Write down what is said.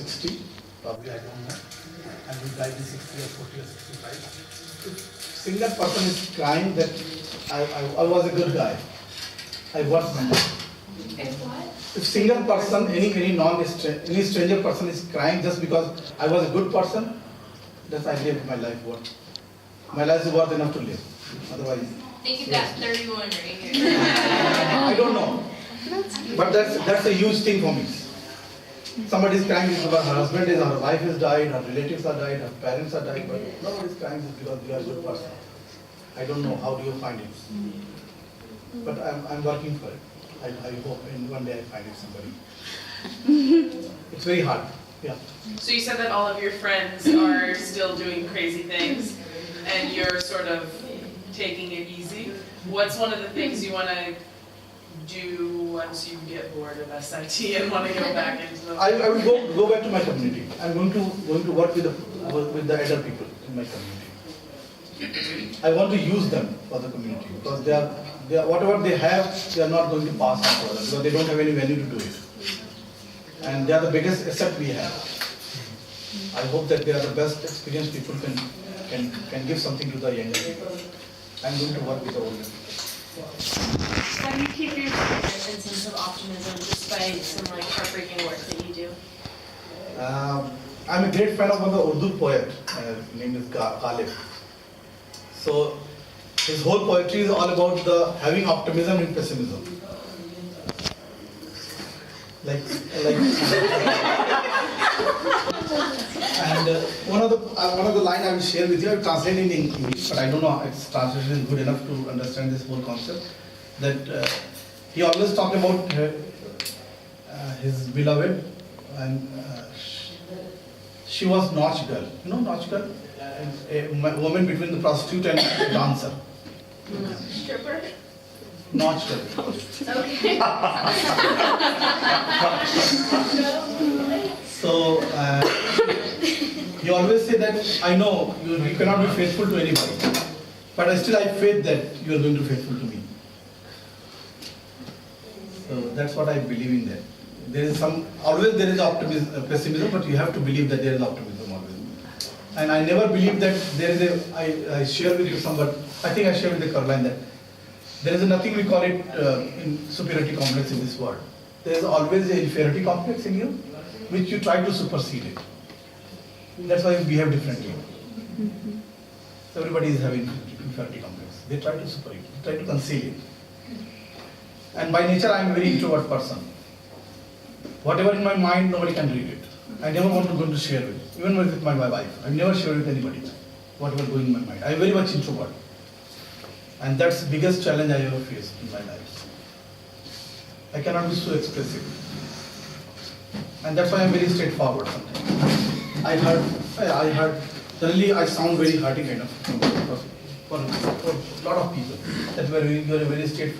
60, probably, I don't know. And he died in 60 or 40 or 65. If single person is crying that I was a good guy, I was my life. If what? If single person, any stranger person is crying just because I was a good person, that's I lived my life worth. My life is worth enough to live. Otherwise, Think you've got 31 right here. I don't know. But that's a huge thing for me. Somebody is crying because her husband is, her wife has died, her relatives are died, her parents are died, but nobody is crying just because we are a good person. I don't know how do you find it. But I'm working for it. I hope in one day I find it somebody. It's very hard. Yeah. So you said that all of your friends are still doing crazy things and you're sort of taking it easy. What's one of the things you want to do once you get bored of SIT and want to go back into the... I will go back to my community. I'm going to work with the elder people in my community. I want to use them for the community because they are whatever they have, they are not going to pass on to others because they don't have any value to do it. And they are the biggest asset we have. I hope that they are the best experienced people can give something to the younger people. I'm going to work with the older people. How do you keep your spirit and sense of optimism despite some heartbreaking work that you do? I'm a great fan of one of the Urdu poet. His name is Khalid. So his whole poetry is all about having optimism and pessimism. And one of the line I will share with you, I will translate in English, but I don't know if its translation is good enough to understand this whole concept. That he always talked about his beloved, and she was Nautch girl. You know Nautch girl? A woman between the prostitute and the dancer. Stripper? Nautch girl. Okay. So he always say that I know you cannot be faithful to anybody, but still I have faith that you are going to be faithful to me. So that's what I believe in that. There is always there is optimism, pessimism, but you have to believe that there is optimism always. And I never believe that there is I share with you somewhat, I think I share with the Caroline that there is nothing we call it in superiority complex in this world. There is always an inferiority complex in you, which you try to supersede it. That's why we behave differently. So everybody is having inferiority complex. They try to super it, they try to conceal it. And by nature, I am a very introvert person. Whatever in my mind, nobody can read it. I never want to go to share with, even with my wife. I never share with anybody whatever going in my mind. I am very much introvert. And that's the biggest challenge I ever faced in my life. I cannot be so expressive. And that's why I'm very straightforward sometimes. I heard, suddenly I sound very hearty kind of for a lot of people. That you're a very straightforward.